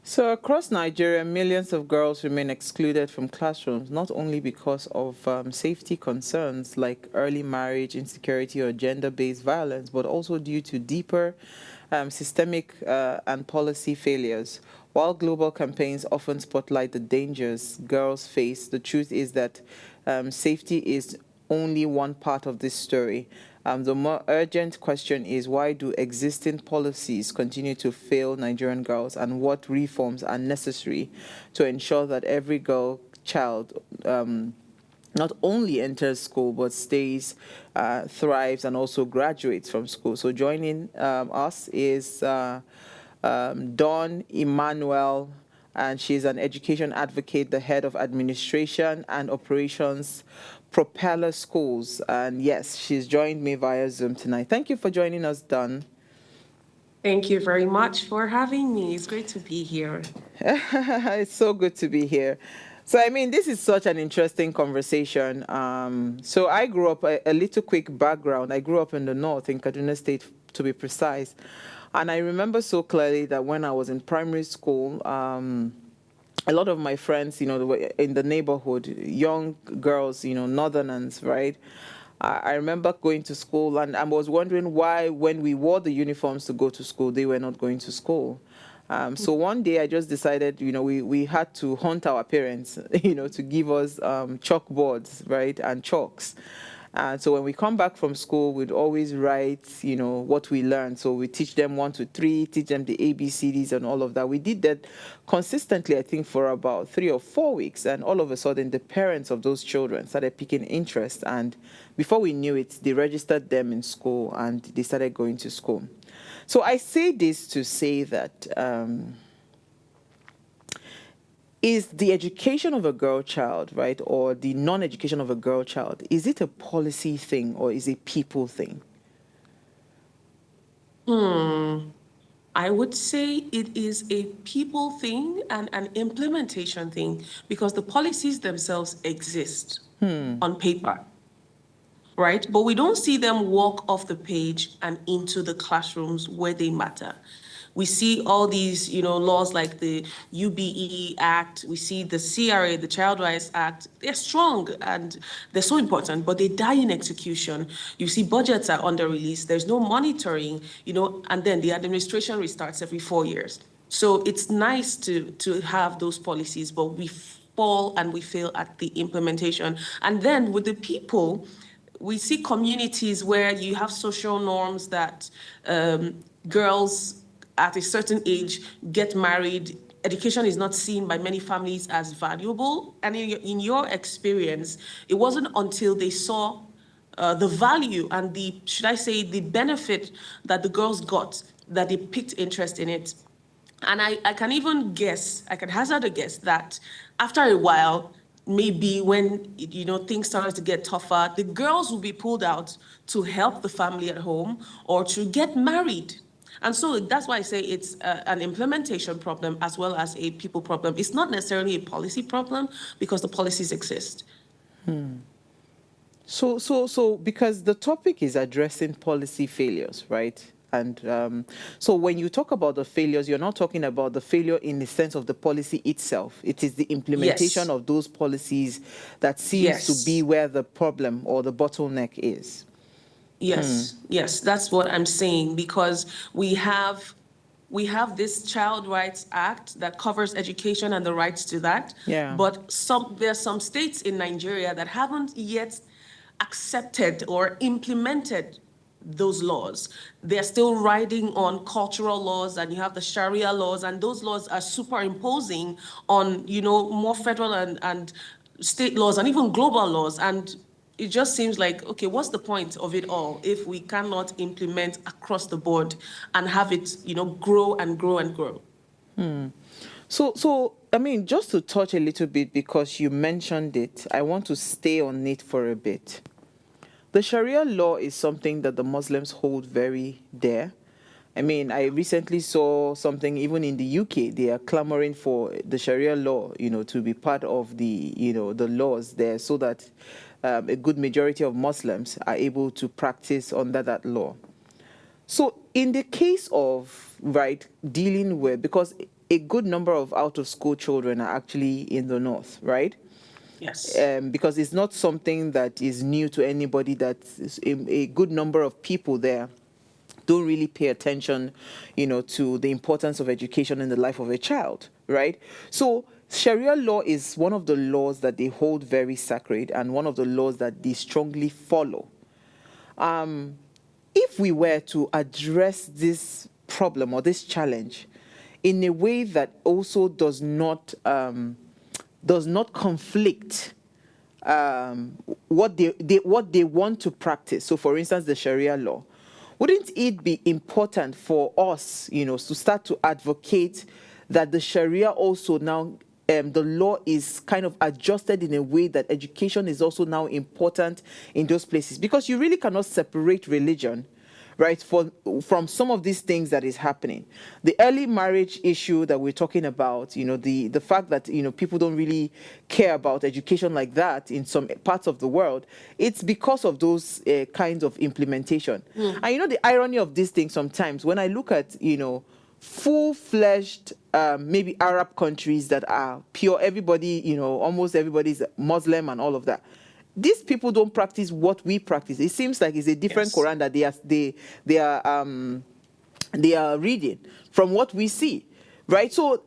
So across Nigeria, millions of girls remain excluded from classrooms, not only because of safety concerns like early marriage, insecurity, or gender-based violence, but also due to deeper systemic and policy failures. While global campaigns often spotlight the dangers girls face, the truth is that safety is only one part of this story. The more urgent question is, why do existing policies continue to fail Nigerian girls, and what reforms are necessary to ensure that every girl child not only enters school but stays, thrives, and also graduates from school? So joining us is Dawn Emmanuel, and she's an education advocate, the head of administration and operations, Propeller Schools. And yes, she's joined me via Zoom tonight. Thank you for joining us, Dawn. Thank you very much for having me. It's great to be here. It's so good to be here. So, I mean, this is such an interesting conversation. So I grew up, a little quick background. I grew up in the north, in Kaduna State, to be precise. And I remember so clearly that when I was in primary school, a lot of my friends, in the neighborhood, young girls, northerners, right? I remember going to school, and I was wondering why, when we wore the uniforms to go to school, they were not going to school. So one day I just decided, we had to hunt our parents, to give us chalkboards, right, and chalks. And so when we come back from school, we'd always write, what we learned. So we teach them 1 to 3, teach them the ABCDs and all of that. We did that consistently, I think, for about 3 or 4 weeks. And all of a sudden, the parents of those children started picking interest. And before we knew it, they registered them in school and they started going to school. So I say this to say that is the education of a girl child, right, or the non-education of a girl child, is it a policy thing or is it a people thing? I would say it is a people thing and an implementation thing because the policies themselves exist on paper, right? But we don't see them walk off the page and into the classrooms where they matter. We see all these, laws like the UBE Act. We see the CRA, the Child Rights Act. They're strong and they're so important, but they die in execution. You see budgets are under release. There's no monitoring, and then the administration restarts every 4 years. So it's nice to have those policies, but we fall and we fail at the implementation. And then with the people, we see communities where you have social norms that girls at a certain age get married. Education is not seen by many families as valuable. And in your experience, it wasn't until they saw the value and the benefit that the girls got that they picked interest in it. And I can even guess, I can hazard a guess that after a while, maybe when things started to get tougher, the girls will be pulled out to help the family at home or to get married. And so that's why I say it's an implementation problem as well as a people problem. It's not necessarily a policy problem because the policies exist. So, because the topic is addressing policy failures, right? And so when you talk about the failures, you're not talking about the failure in the sense of the policy itself. It is the implementation Yes. of those policies that seems Yes. to be where the problem or the bottleneck is. Yes, that's what I'm saying, because we have this Child Rights Act that covers education and the rights to that. Yeah. But there are some states in Nigeria that haven't yet accepted or implemented those laws. They're still riding on cultural laws, and you have the Sharia laws, and those laws are superimposing on, more federal and state laws and even global laws. And it just seems like, okay, what's the point of it all if we cannot implement across the board and have it, grow and grow and grow? So I mean, just to touch a little bit, because you mentioned it, I want to stay on it for a bit. The Sharia law is something that the Muslims hold very dear. I mean, I recently saw something, even in the UK, they are clamoring for the Sharia law, to be part of the, the laws there, so that a good majority of Muslims are able to practice under that law. So in the case of, right, dealing with, because a good number of out of school children are actually in the north, right? Yes. Because it's not something that is new to anybody, that a good number of people there don't really pay attention, to the importance of education in the life of a child, right? So Sharia law is one of the laws that they hold very sacred and one of the laws that they strongly follow. If we were to address this problem or this challenge in a way that also does not conflict what they want to practice. So, for instance, the Sharia law. Wouldn't it be important for us, to start to advocate that the Sharia also now, the law is kind of adjusted in a way that education is also now important in those places? Because you really cannot separate religion, right, from some of these things that is happening. The early marriage issue that we're talking about, the fact that, people don't really care about education like that in some parts of the world, it's because of those kinds of implementation. And the irony of these things sometimes, when I look at, full-fledged, maybe Arab countries that are pure, everybody, almost everybody's Muslim and all of that. These people don't practice what we practice. It seems like it's a different Quran that they are reading from what we see, right? So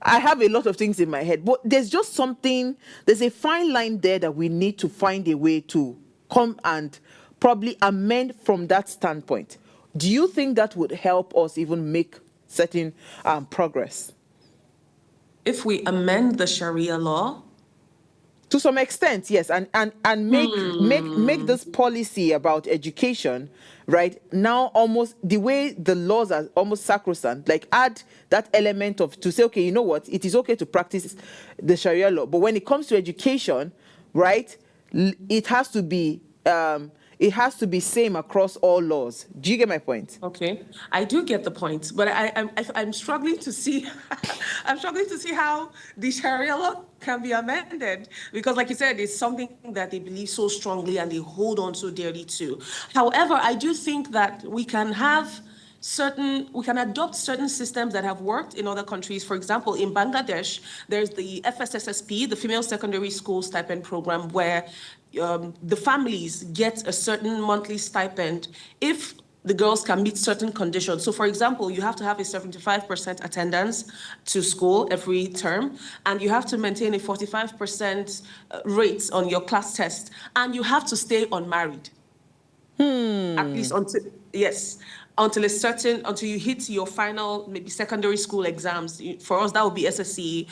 I have a lot of things in my head, but there's a fine line there that we need to find a way to come and probably amend from that standpoint. Do you think that would help us even make certain progress? If we amend the Sharia law? To some extent, yes, and make this policy about education, right, now almost the way the laws are almost sacrosanct, like add that element of to say, okay, you know what, it is okay to practice the Sharia law, but when it comes to education, right, it has to be same across all laws. Do you get my point? Okay, I do get the point, but I'm struggling to see, I'm struggling to see how the Sharia law can be amended, because, like you said, it's something that they believe so strongly and they hold on so dearly to. However, I do think that we can adopt certain systems that have worked in other countries. For example, in Bangladesh, there's the FSSSP, the Female Secondary School Stipend Program, where the families get a certain monthly stipend if the girls can meet certain conditions. So, for example, you have to have a 75% attendance to school every term, and you have to maintain a 45% rate on your class test, and you have to stay unmarried. At least until you hit your final, maybe secondary school exams. For us, that would be SSC.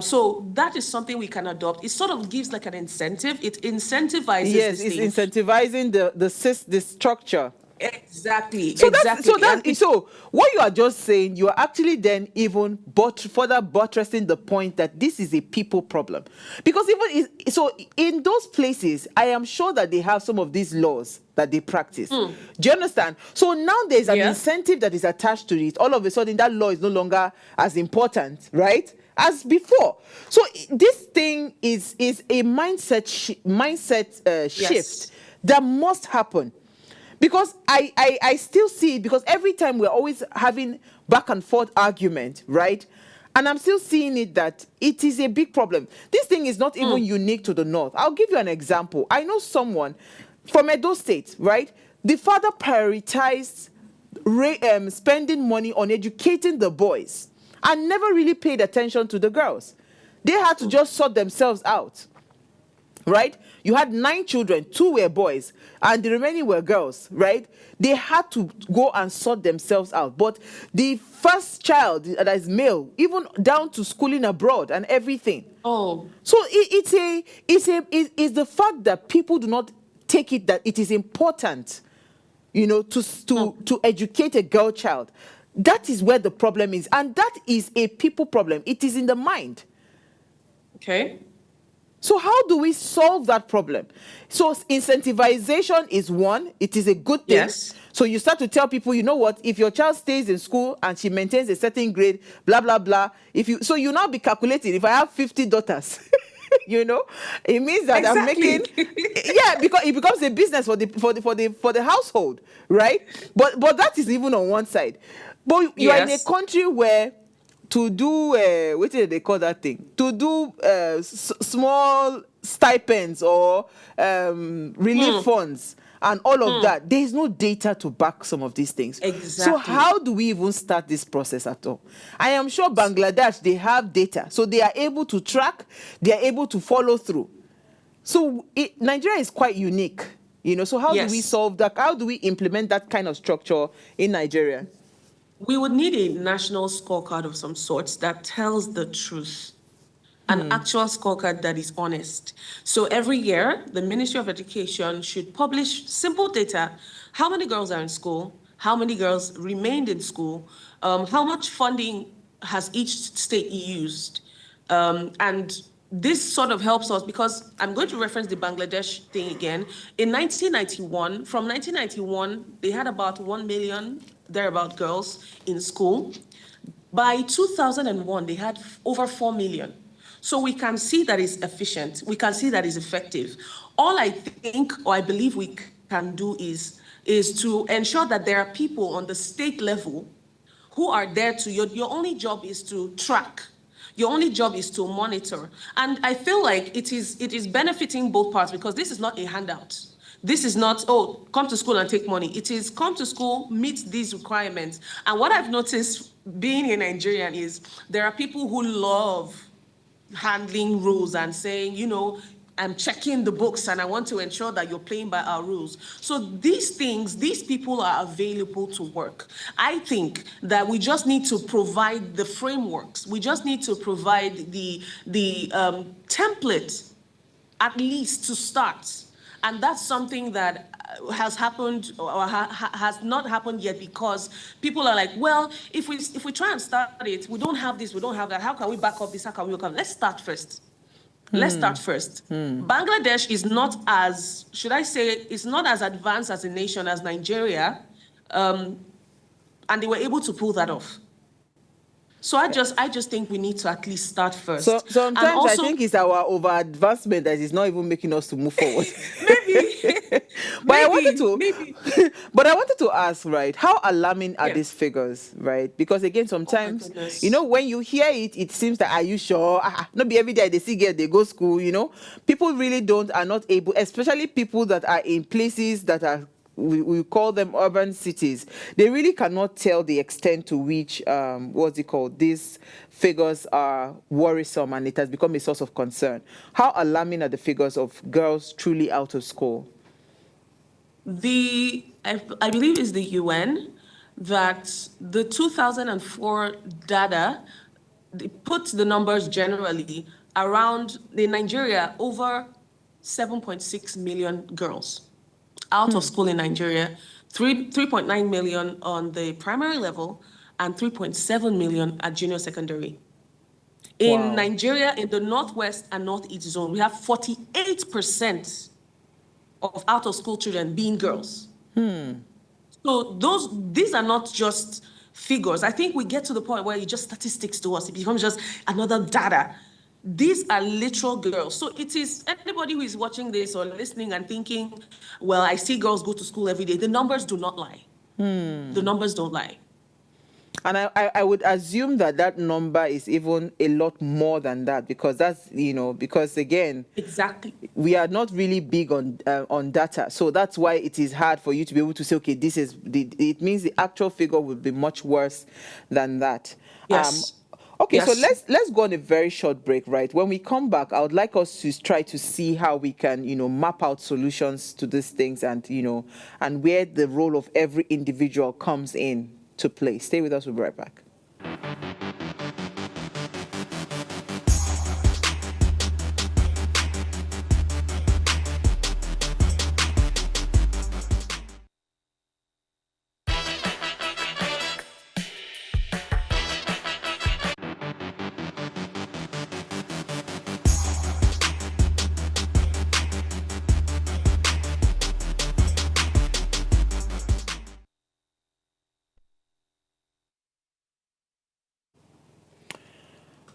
So that is something we can adopt. It sort of gives like an incentive. It incentivizes. Yes, it's incentivizing the structure. Exactly. So what you are just saying, you are actually then even further buttressing the point that this is a people problem, because in those places, I am sure that they have some of these laws that they practice. Do you understand? So now there's an incentive that is attached to it. All of a sudden, that law is no longer as important, right, as before. So this thing is a mindset shift that must happen. Because I still see it, because every time we're always having back and forth argument, right? And I'm still seeing it that it is a big problem. This thing is not even unique to the North. I'll give you an example. I know someone from Edo State, right? The father prioritized spending money on educating the boys and never really paid attention to the girls. They had to just sort themselves out. Right? You had 9 children, 2 were boys, and the remaining were girls, right? They had to go and sort themselves out. But the first child that is male, even down to schooling abroad and everything. Oh. So it's the fact that people do not take it that it is important, to educate a girl child. That is where the problem is. And that is a people problem. It is in the mind. Okay. So how do we solve that problem? So incentivization is one. It is a good thing. Yes. So you start to tell people, you know what, if your child stays in school and she maintains a certain grade, blah, blah, blah. So you now be calculating, if I have 50 daughters, you know, it means that I'm making, Exactly. yeah, because it becomes a business for the household, right? But that is even on one side. But you are in a Yes. country where to do what do they call that thing? To do small stipends or relief Hmm. funds and all of Hmm. that. There is no data to back some of these things. So Exactly. how do we even start this process at all? I am sure Bangladesh, they have data, so they are able to track, they are able to follow through. So Nigeria is quite unique, so how do we Yes. solve that? How do we implement that kind of structure in Nigeria? We would need a national scorecard of some sorts that tells the truth, an actual scorecard that is honest. So every year, the Ministry of Education should publish simple data. How many girls are in school? How many girls remained in school? How much funding has each state used? And this sort of helps us because I'm going to reference the Bangladesh thing again. In 1991, from 1991, they had about 1 million, thereabout, girls in school. By 2001, they had over 4 million. So we can see that it's efficient. We can see that it's effective. All I think or I believe we can do is to ensure that there are people on the state level who are there to, your only job is to track. Your only job is to monitor. And I feel like it is benefiting both parts because this is not a handout. This is not, oh, come to school and take money. It is come to school, meet these requirements. And what I've noticed being a Nigerian is there are people who love handling rules and saying, I'm checking the books and I want to ensure that you're playing by our rules. So these things, these people are available to work. I think that we just need to provide the frameworks. We just need to provide the template at least to start. And that's something that has happened or has not happened yet because people are like, well, if we try and start it, we don't have this, we don't have that. How can we back up this? How can we come? Let's start first. Let's start first. Bangladesh is not as, should I say, it's not as advanced as a nation as Nigeria, and they were able to pull that off. So I just think we need to at least start So first. And sometimes I also, think it's our over advancement that is not even making us to move forward. maybe, But I wanted maybe, to, maybe, but I wanted to ask, right? How alarming are yeah. these figures, right? Because again, Oh my sometimes, goodness. when you hear it, it seems that are you sure? Not be every day they see girl they go school. People really are not able, especially people that are in places that are. We call them urban cities. They really cannot tell the extent to which what's it called? These figures are worrisome, and it has become a source of concern. How alarming are the figures of girls truly out of school? I believe it's the UN that the 2004 data puts the numbers generally around in Nigeria over 7.6 million girls out of school in Nigeria, 3.9 million on the primary level and 3.7 million at junior secondary. In Wow. Nigeria, in the Northwest and Northeast zone, we have 48% of out of school children being girls. So these are not just figures. I think we get to the point where it's just statistics to us. It becomes just another data. These are literal girls. So it is anybody who is watching this or listening and thinking, well, I see girls go to school every day. The numbers do not lie. The numbers don't lie. And I would assume that number is even a lot more than that, because because again, Exactly. we are not really big on data, so that's why it is hard for you to be able to say, okay, this is it means the actual figure would be much worse than that. Yes. Okay, so Yes. let's go on a very short break, right? When we come back, I would like us to try to see how we can, map out solutions to these things, and and where the role of every individual comes in to play. Stay with us, we'll be right back.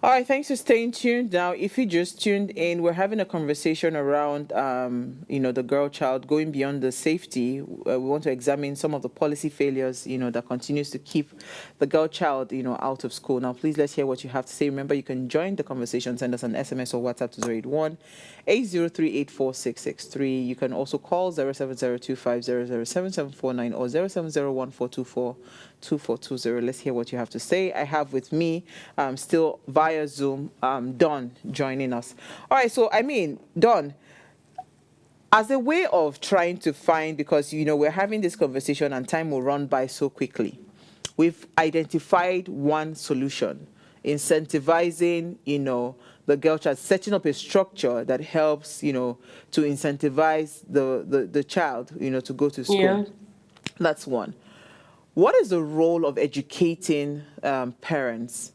All right, thanks for staying tuned. Now, if you just tuned in, we're having a conversation around, the girl child going beyond the safety. We want to examine some of the policy failures, that continues to keep the girl child, out of school. Now, please let's hear what you have to say. Remember, you can join the conversation. Send us an SMS or WhatsApp to 081 803 84663. You can also call 0702500749 or 0701 Let's hear what you have to say. I have with me, still via Zoom, Don joining us. All right, so Don, as a way of trying to find, because we're having this conversation and time will run by so quickly, we've identified one solution: incentivizing, the girl child, setting up a structure that helps, to incentivize the child, to go to school. Yeah. That's one. What is the role of educating parents?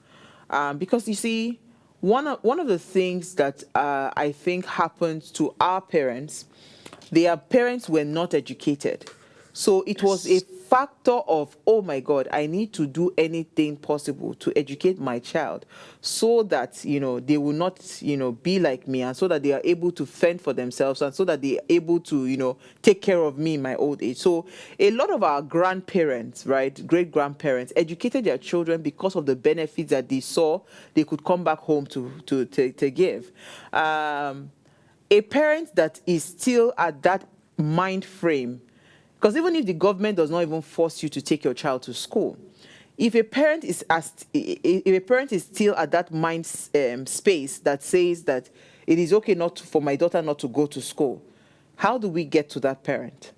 Because you see, one of the things that I think happened to our parents, their parents were not educated. So it was a Yes. factor of, oh my God, I need to do anything possible to educate my child so that, they will not, be like me, and so that they are able to fend for themselves, and so that they are able to, take care of me in my old age. So a lot of our grandparents, right, great grandparents, educated their children because of the benefits that they saw they could come back home to give. A parent that is still at that mind frame, because even if the government does not even force you to take your child to school, if a parent is still at that mind space that says that it is okay not for my daughter not to go to school, how do we get to that parent?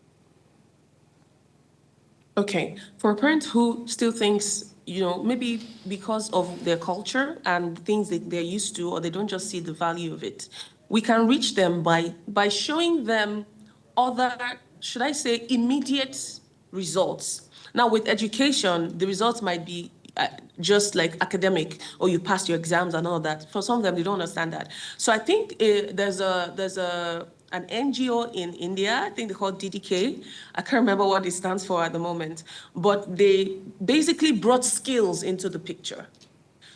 Okay, for a parent who still thinks, maybe because of their culture and things that they're used to, or they don't just see the value of it, we can reach them by showing them other, should I say, immediate results. Now, with education, the results might be just like academic, or you passed your exams and all that. For some of them, they don't understand that. So I think there's an NGO in India, I think they call DDK. I can't remember what it stands for at the moment, but they basically brought skills into the picture.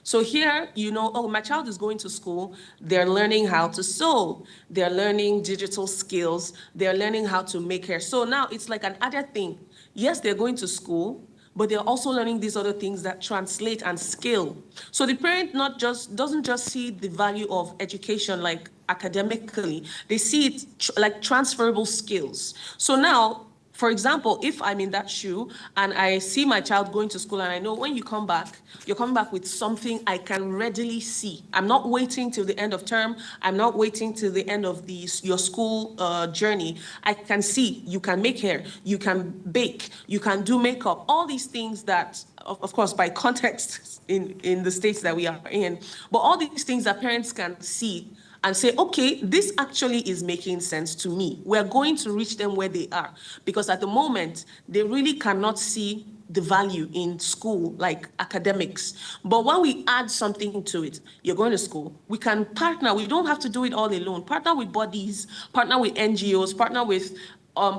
So here, oh, my child is going to school. They're learning how to sew. They're learning digital skills. They're learning how to make hair. So now it's like an added thing. Yes, they're going to school, but they're also learning these other things that translate and scale. So the parent not just doesn't just see the value of education like academically, they see it like transferable skills. So now, for example, if I'm in that shoe and I see my child going to school and I know when you come back, you're coming back with something I can readily see. I'm not waiting till the end of term. I'm not waiting till the end of your school journey. I can see you can make hair, you can bake, you can do makeup, all these things that, of course, by context in the states that we are in, but all these things that parents can see and say, okay, this actually is making sense to me. We're going to reach them where they are, because at the moment, they really cannot see the value in school, like academics. But when we add something to it, you're going to school, we can partner. We don't have to do it all alone. Partner with bodies, partner with NGOs, partner with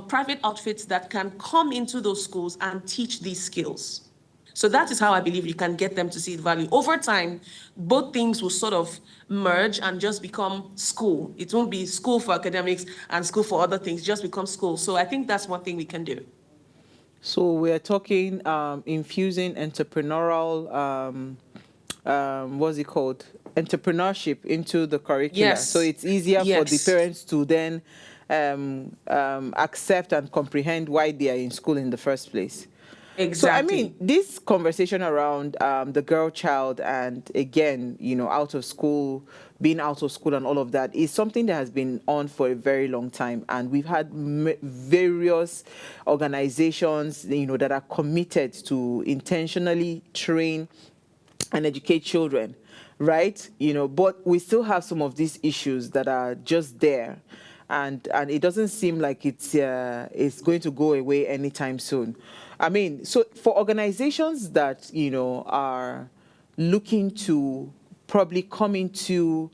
private outfits that can come into those schools and teach these skills. So that is how I believe you can get them to see the value. Over time, both things will sort of merge and just become school. It won't be school for academics and school for other things, just become school. So I think that's one thing we can do. So we're talking infusing entrepreneurial, what's it called? Entrepreneurship into the curricula. So Yes. it's easier for the Yes. parents to then accept and comprehend why they are in school in the first place. So, Exactly. this conversation around the girl child and, again, out of school, being out of school and all of that is something that has been on for a very long time. And we've had various organizations, that are committed to intentionally train and educate children, right? But we still have some of these issues that are just there. And it doesn't seem like it's going to go away anytime soon. So for organizations that are looking to probably come into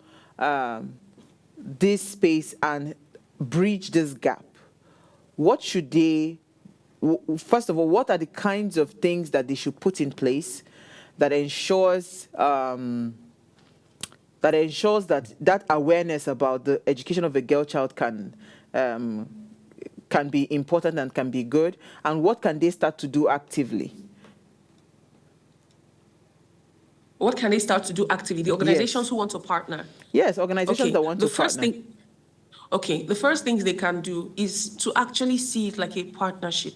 this space and bridge this gap, what should they? First of all, what are the kinds of things that they should put in place that ensures that ensures that that awareness about the education of a girl child can be important and can be good, and what can they start to do actively? What can they start to do actively? The organizations Yes. who want to partner. Yes, organizations that Okay, want the to first partner. thing, okay, the first things they can do is to actually see it like a partnership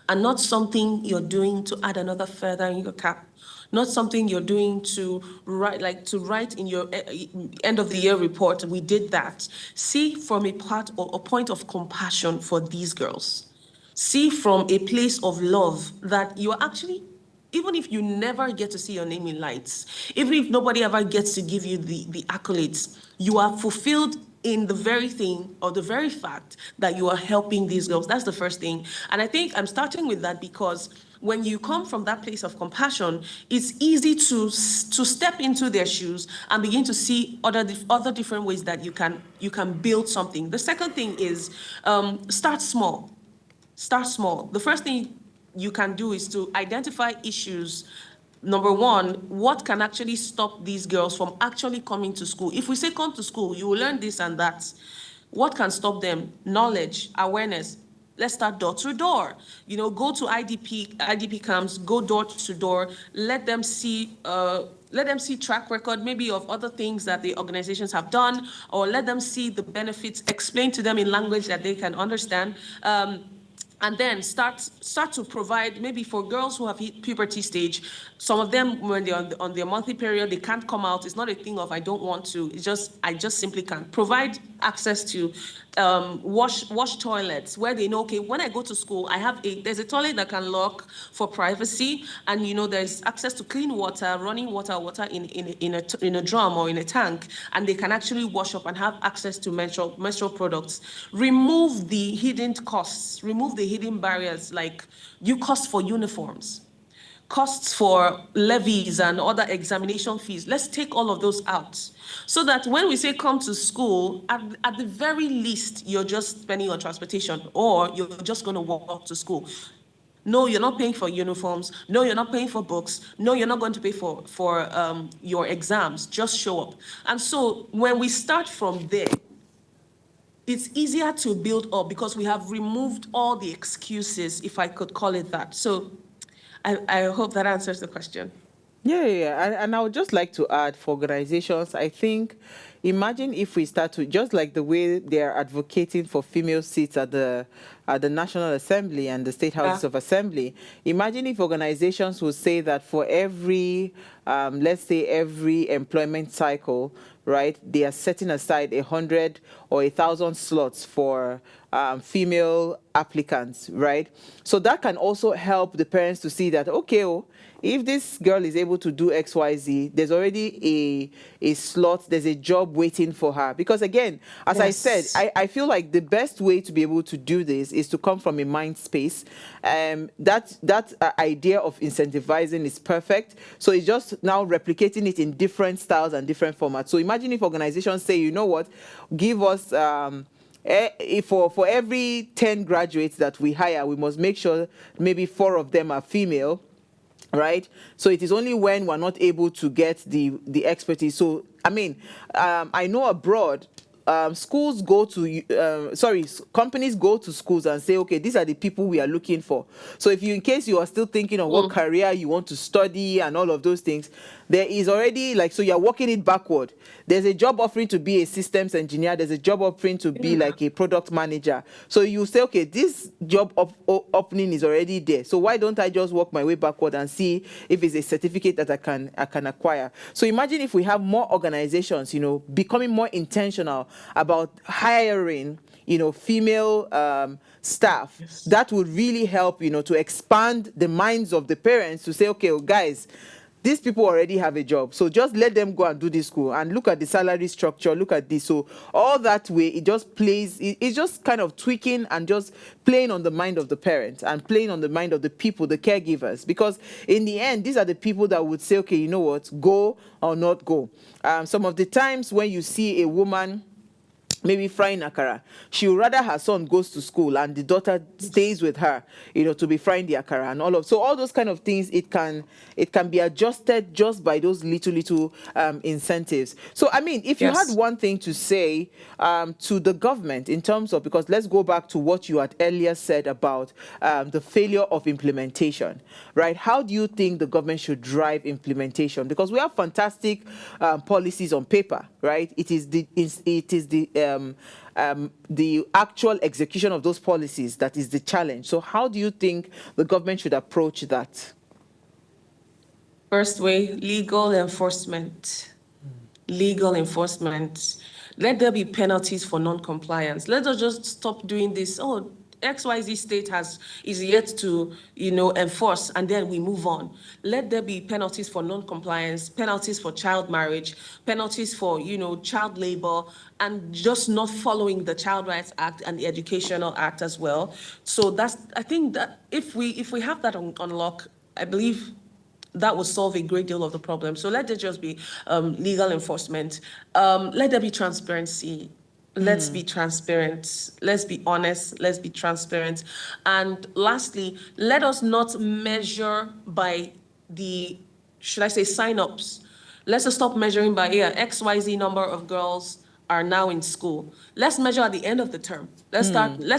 and not something you're doing to add another feather in your cap. Not something you're doing to write in your end of the year report. We did that. See from a part or a point of compassion for these girls. See from a place of love that you're actually, even if you never get to see your name in lights, even if nobody ever gets to give you the accolades, you are fulfilled in the very thing or the very fact that you are helping these girls. That's the first thing. And I think I'm starting with that because when you come from that place of compassion, it's easy to step into their shoes and begin to see other different ways that you can build something. The second thing is start small. Start small. The first thing you can do is to identify issues. Number one, what can actually stop these girls from actually coming to school? If we say come to school, you will learn this and that. What can stop them? Knowledge, awareness. Let's start door to door. Go to IDP camps, go door to door. Let them see track record maybe of other things that the organizations have done, or let them see the benefits, explain to them in language that they can understand. And then start to provide, maybe for girls who have hit puberty stage, some of them when they're on their monthly period, they can't come out. It's not a thing of I don't want to, it's just I just simply can't. Provide access to wash toilets where they know, okay, when I go to school, there's a toilet that can lock for privacy, and there's access to clean water, running water in a drum or in a tank, and they can actually wash up and have access to menstrual products. Remove the hidden costs, remove the hidden barriers, like cost for uniforms, costs for levies and other examination fees. Let's take all of those out so that when we say come to school, at the very least, you're just spending on transportation or you're just going to walk to school. No, you're not paying for uniforms. No, you're not paying for books. No, you're not going to pay for your exams. Just show up. And so when we start from there, it's easier to build up because we have removed all the excuses, if I could call it that. So I hope that answers the question. Yeah. And I would just like to add for organizations, I think, imagine if we start to, just like the way they are advocating for female seats at the National Assembly and the State Houses of Assembly, imagine if organizations would say that for every, let's say every employment cycle, right, they are setting aside 100 or 1,000 slots for female applicants, right? So that can also help the parents to see that, okay, if this girl is able to do XYZ, there's already a slot, there's a job waiting for her. Because again, as I said, I feel like the best way to be able to do this is to come from a mind space. That idea of incentivizing is perfect. So it's just now replicating it in different styles and different formats. So imagine if organizations say, you know what, give us for every 10 graduates that we hire, we must make sure maybe 4 of them are female, right? So it is only when we're not able to get the expertise. So I mean, I know abroad, schools go to companies go to schools and say, okay, these are the people we are looking for. So if you, in case you are still thinking of what career you want to study and all of those things, there is already, like, so you're working it backward. There's a job offering to be a systems engineer. There's a job offering to be like a product manager. So you say, okay, this job opening is already there. So why don't I just work my way backward and see if it's a certificate that I can acquire? So imagine if we have more organizations, becoming more intentional about hiring, female staff. Yes. That would really help, to expand the minds of the parents to say, okay, guys, these people already have a job, so just let them go and do this school and look at the salary structure, look at this. So all that way, it just plays, it's just kind of tweaking and just playing on the mind of the parents and playing on the mind of the people, the caregivers, because in the end, these are the people that would say, okay, you know what, go or not go. Some of the times when you see a woman maybe frying akara. She would rather her son goes to school and the daughter stays with her, to be frying the akara and all those kind of things. It can be adjusted just by those little incentives. So I mean, if you had Yes. one thing to say to the government in terms of, because let's go back to what you had earlier said about the failure of implementation, right? How do you think the government should drive implementation? Because we have fantastic policies on paper, right? It is the actual execution of those policies that is the challenge. So how do you think the government should approach that? First way, legal enforcement. Legal enforcement. Let there be penalties for non-compliance. Let us just stop doing this. Oh, XYZ state is yet to, enforce, and then we move on. Let there be penalties for non-compliance, penalties for child marriage, penalties for, child labor, and just not following the Child Rights Act and the Educational Act as well. So I think that if we have that on lock, I believe that would solve a great deal of the problem. So let there just be legal enforcement. Let there be transparency. Let's be transparent. Let's be honest. Let's be transparent. And lastly, let us not measure by should I say, sign-ups. Let's just stop measuring by, XYZ number of girls are now in school. Let's measure at the end of the term. Let's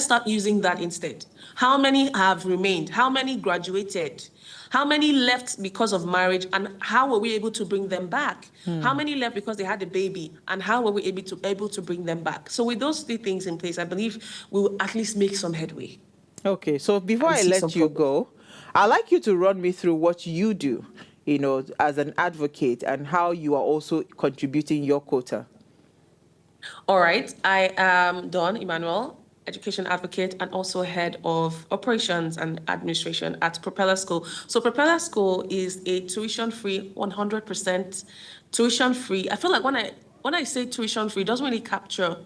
start using that instead. How many have remained? How many graduated? How many left because of marriage, and how were we able to bring them back? How many left because they had a baby, and how were we able to bring them back? So with those three things in place, I believe we will at least make some headway. Okay, so before And I see some let you progress. go, I'd like you to run me through what you do, as an advocate, and how you are also contributing your quota. All right, I am Dawn Emmanuel, education advocate and also head of operations and administration at Propeller School. So Propeller School is a tuition-free, 100% tuition-free. I feel like when I say tuition-free, it doesn't really capture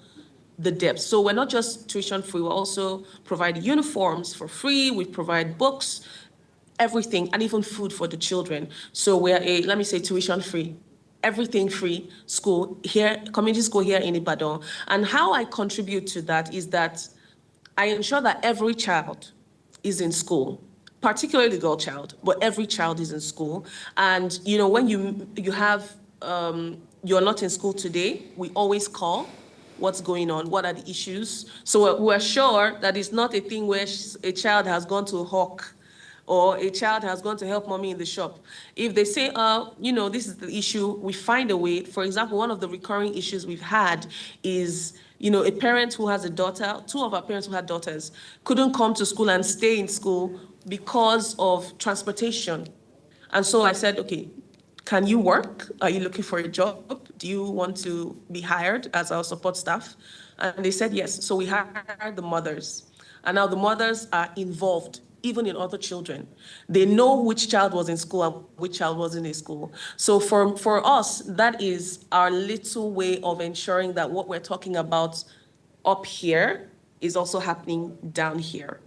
the depth. So we're not just tuition-free, we also provide uniforms for free, we provide books, everything, and even food for the children. So we're let me say, tuition-free, everything free school here, community school here in Ibadan. And how I contribute to that is that I ensure that every child is in school, particularly the girl child, but every child is in school. And when you have you're not in school today, we always call. What's going on? What are the issues? So we're sure that it's not a thing where a child has gone to hawk or a child has gone to help mommy in the shop. If they say, this is the issue, we find a way. For example, one of the recurring issues we've had is, a parent who has a daughter, two of our parents who had daughters, couldn't come to school and stay in school because of transportation. And so I said, okay, can you work? Are you looking for a job? Do you want to be hired as our support staff? And they said yes. So we hired the mothers. And now the mothers are involved, even in other children. They know which child was in school and which child wasn't in school. So for us, that is our little way of ensuring that what we're talking about up here is also happening down here.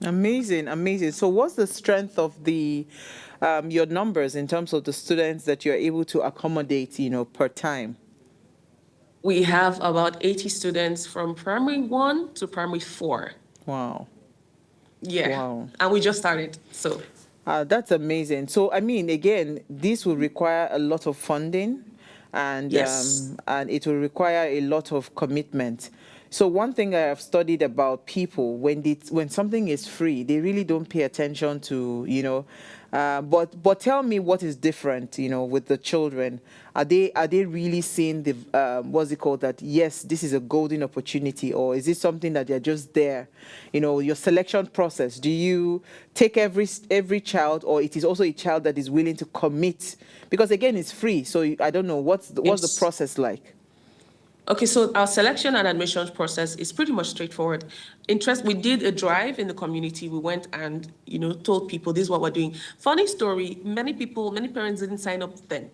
Amazing, amazing. So what's the strength of your numbers in terms of the students that you're able to accommodate, per time? We have about 80 students from primary 1 to primary 4. Wow. Yeah. Wow. And we just started, so. That's amazing. So, I mean, again, this will require a lot of funding, and Yes. and it will require a lot of commitment. So one thing I have studied about people, when something is free, they really don't pay attention to, but tell me what is different, with the children. Are they really seeing the what's it called, that yes, this is a golden opportunity, or is it something that they're just there? Your selection process. Do you take every child, or it is also a child that is willing to commit? Because again, it's free, so I don't know what's the Yes. process like. Okay, so our selection and admissions process is pretty much straightforward. We did a drive in the community. We went and, told people this is what we're doing. Funny story, many parents didn't sign up then.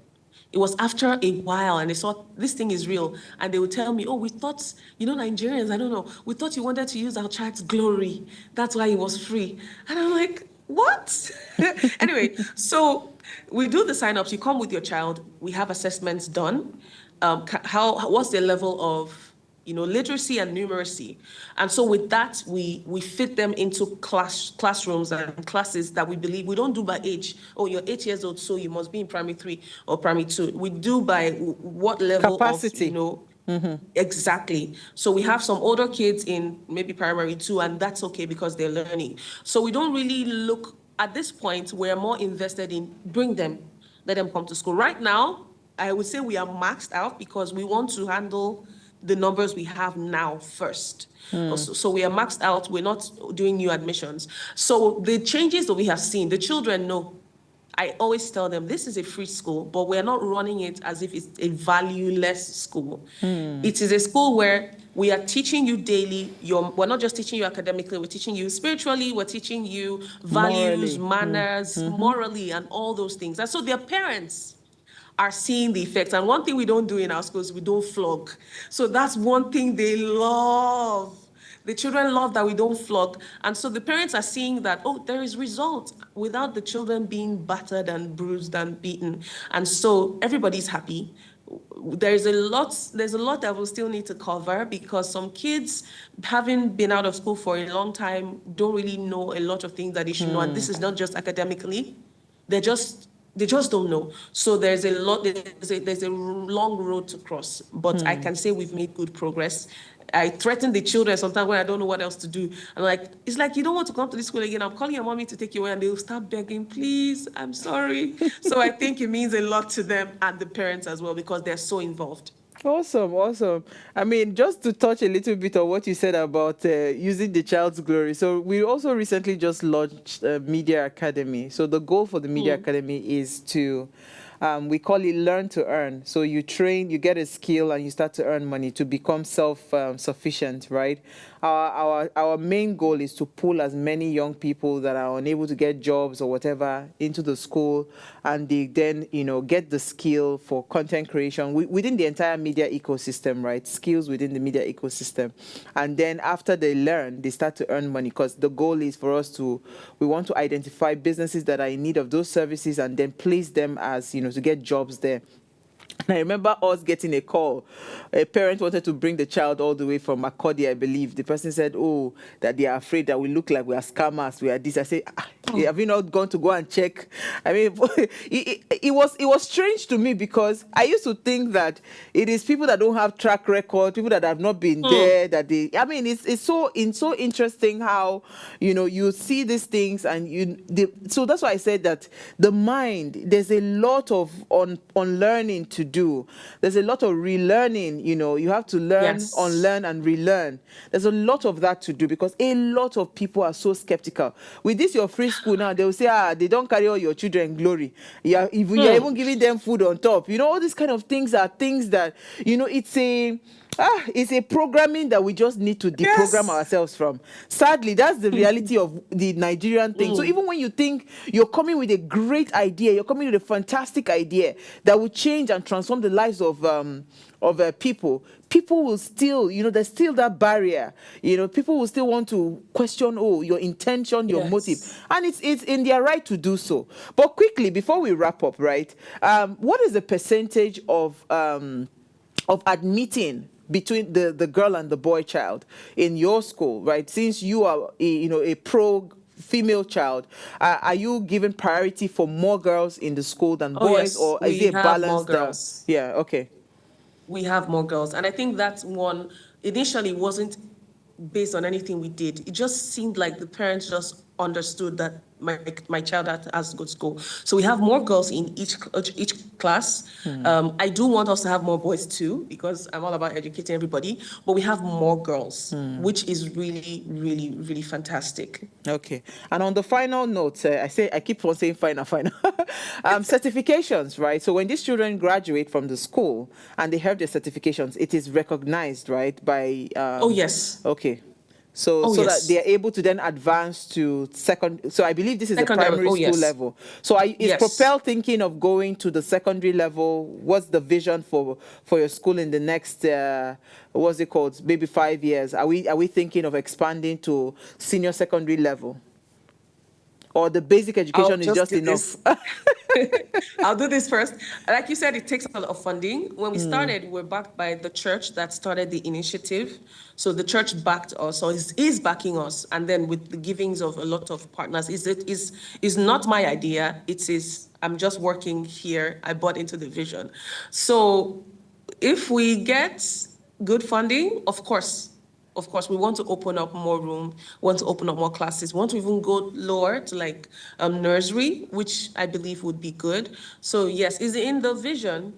It was after a while and they saw this thing is real. And they would tell me, oh, we thought, Nigerians, I don't know, we thought you wanted to use our child's glory. That's why it was free. And I'm like, what? Anyway, so we do the sign-ups. You come with your child. We have assessments done. What's their level of literacy and numeracy. And so with that, we fit them into classrooms and classes that we believe we don't do by age. Oh, you're 8 years old, so you must be in primary 3 or primary 2. We do by what level Capacity. of, exactly. So we have some older kids in maybe primary 2, and that's okay because they're learning. So we don't really look, at this point, we're more invested in bring them, let them come to school. Right now, I would say we are maxed out because we want to handle the numbers we have now first. So we are maxed out. We're not doing new admissions. So the changes that we have seen, the children know. I always tell them this is a free school, but we're not running it as if it's a valueless school. It is a school where we are teaching you daily. We're not just teaching you academically, we're teaching you spiritually, we're teaching you values, manners, morally, and all those things. And so their parents are seeing the effects. And one thing we don't do in our schools, we don't flog. So that's one thing they love. The children love that we don't flog. And so the parents are seeing that, oh, there is result without the children being battered and bruised and beaten. And so everybody's happy. There's a lot that we'll still need to cover because some kids, having been out of school for a long time, don't really know a lot of things that they should know. And this is not just academically. They just don't know. So there's a long road to cross. But I can say we've made good progress. I threaten the children sometimes when I don't know what else to do. I'm like, it's like, you don't want to come to this school again. I'm calling your mommy to take you away, and they'll start begging, please, I'm sorry. So I think it means a lot to them and the parents as well because they're so involved. Awesome. I mean, just to touch a little bit on what you said about using the child's glory. So we also recently just launched Media Academy. So the goal for the Media Academy is to, we call it learn to earn. So you train, you get a skill, and you start to earn money to become self-sufficient, right? Our main goal is to pull as many young people that are unable to get jobs or whatever into the school, and they then get the skill for content creation within the entire media ecosystem, right? Skills within the media ecosystem, and then after they learn, they start to earn money because the goal is for us we want to identify businesses that are in need of those services and then place them as to get jobs there. And I remember us getting a call. A parent wanted to bring the child all the way from Makurdi, I believe. The person said, oh, that they are afraid that we look like we are scammers, we are this. I said, have you not gone to go and check? I mean, it was strange to me because I used to think that it is people that don't have track record, people that have not been there, it's so interesting how, you see these things and so that's why I said that the mind, there's a lot of unlearning to do. There's a lot of relearning, you have to learn, unlearn, and relearn. There's a lot of that to do because a lot of people are so skeptical. With this, your free school now, they will say, they don't carry all your children glory. You're even giving them food on top. All these kind of things are things that, it's a programming that we just need to deprogram ourselves from. Sadly, that's the reality of the Nigerian thing. So even when you think you're coming with a great idea, you're coming with a fantastic idea that will change and transform the lives of people will still, there's still that barrier. People will still want to question, your intention, your motive. And it's in their right to do so. But quickly, before we wrap up, right, what is the percentage of admitting between the girl and the boy child in your school, right? Since you are a pro female child, are you giving priority for more girls in the school than boys, or is it balanced? More girls. Yeah, okay. We have more girls, and I think that one initially wasn't based on anything we did. It just seemed like the parents just understood that my child has to go to school. So we have more girls in each class. I do want us to have more boys too, because I'm all about educating everybody, but we have more girls, which is really, really, really fantastic. Okay. And on the final note, I keep on saying final. Certifications, right? So when these children graduate from the school and they have their certifications, it is recognized, right, by... oh, yes. Okay. So that they are able to then advance to second. So I believe this is the primary school level. So is Propel thinking of going to the secondary level? What's the vision for your school in the next, what's it called, maybe 5 years? Are we thinking of expanding to senior secondary level? or the basic I'll education is just just do enough? this. I'll do this first. Like you said, it takes a lot of funding. When we started, we're backed by the church that started the initiative. So the church backed us, or is backing us, and then with the givings of a lot of partners. Is not my idea. It is. I'm just working here. I bought into the vision. So if we get good funding, of course, we want to open up more room, want to open up more classes, want to even go lower to like nursery, which I believe would be good. So yes, is in the vision,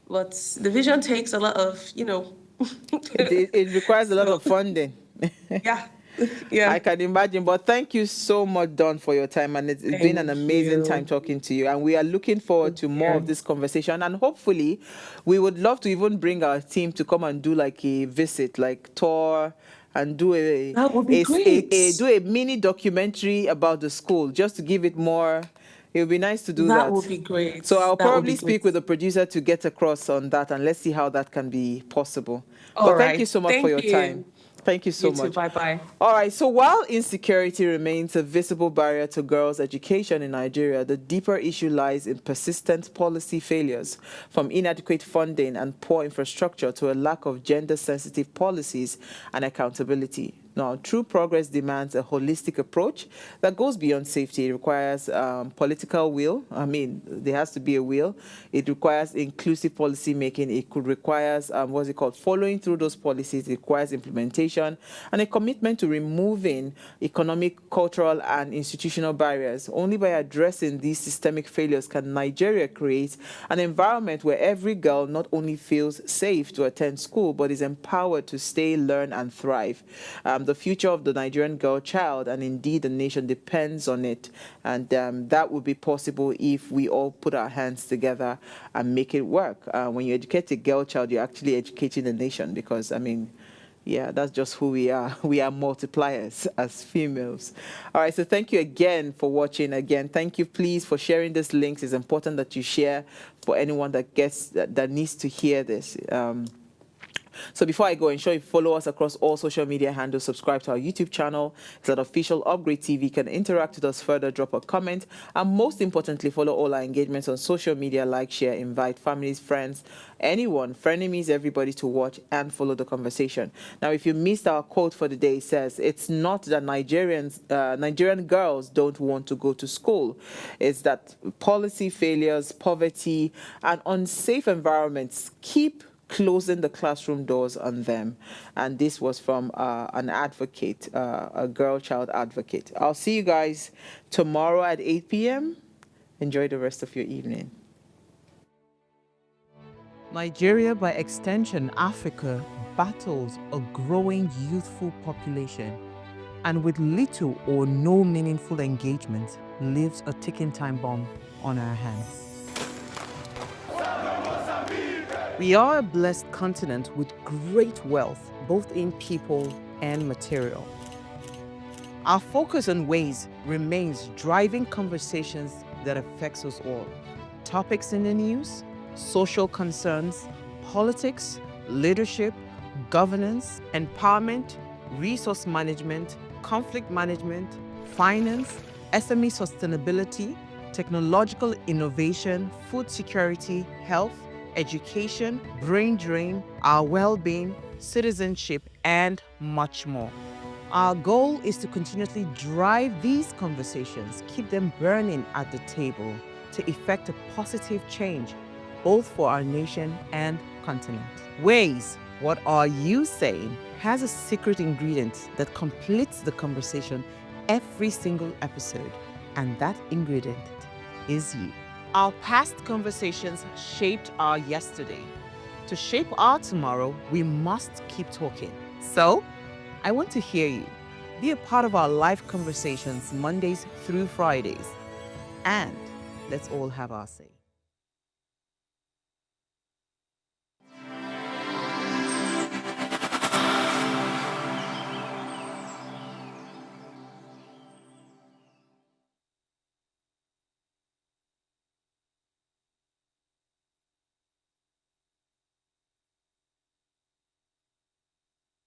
but the vision takes a lot of, It requires a lot so of funding. yeah, I yeah. can imagine. But thank you so much, Don, for your time. And it's been an Thank amazing time you. talking to you. And we are looking forward to more Yeah. of this conversation. And hopefully, we would love to even bring our team to come and do like a visit, like tour, and do That would be great. do a mini documentary about the school, just to give it more. It would be nice to do That would that. be great. So I'll That would be probably great. speak with the producer to get across on that, and let's see how that can be possible. All But thank you right. so much for Thank your time. you. Thank you so You too. much. Bye bye. All right, so while insecurity remains a visible barrier to girls' education in Nigeria, the deeper issue lies in persistent policy failures, from inadequate funding and poor infrastructure to a lack of gender-sensitive policies and accountability. Now, true progress demands a holistic approach that goes beyond safety. It requires political will. I mean, there has to be a will. It requires inclusive policy making. It could requires, what's it called, following through those policies. It requires implementation and a commitment to removing economic, cultural, and institutional barriers. Only by addressing these systemic failures can Nigeria create an environment where every girl not only feels safe to attend school, but is empowered to stay, learn, and thrive. The future of the Nigerian girl child, and indeed the nation, depends on it. And that would be possible if we all put our hands together and make it work. When you educate a girl child, you're actually educating the nation, because, I mean, yeah, that's just who we are. We are multipliers as females. All right, so thank you again for watching. Again, thank you, please, for sharing these links. It's important that you share for anyone that needs to hear this. So before I go, ensure you follow us across all social media handles, subscribe to our YouTube channel. It's at Official Upgrade TV. You can interact with us further, drop a comment, and most importantly, follow all our engagements on social media, like, share, invite families, friends, anyone, frenemies, everybody to watch and follow the conversation. Now, if you missed our quote for the day, it says, it's not that Nigerian girls don't want to go to school. It's that policy failures, poverty, and unsafe environments keep closing the classroom doors on them. And this was from an advocate, a girl child advocate. I'll see you guys tomorrow at 8 p.m. Enjoy the rest of your evening. Nigeria, by extension Africa, battles a growing youthful population, and with little or no meaningful engagement, lives a ticking time bomb on our hands. We are a blessed continent with great wealth, both in people and material. Our focus on ways remains driving conversations that affects us all. Topics in the news, social concerns, politics, leadership, governance, empowerment, resource management, conflict management, finance, SME sustainability, technological innovation, food security, health, education, brain drain, our well-being, citizenship, and much more. Our goal is to continuously drive these conversations, keep them burning at the table to effect a positive change, both for our nation and continent. Ways, what are you saying, has a secret ingredient that completes the conversation every single episode, and that ingredient is you. Our past conversations shaped our yesterday. To shape our tomorrow, we must keep talking. So, I want to hear you. Be a part of our live conversations Mondays through Fridays. And let's all have our say.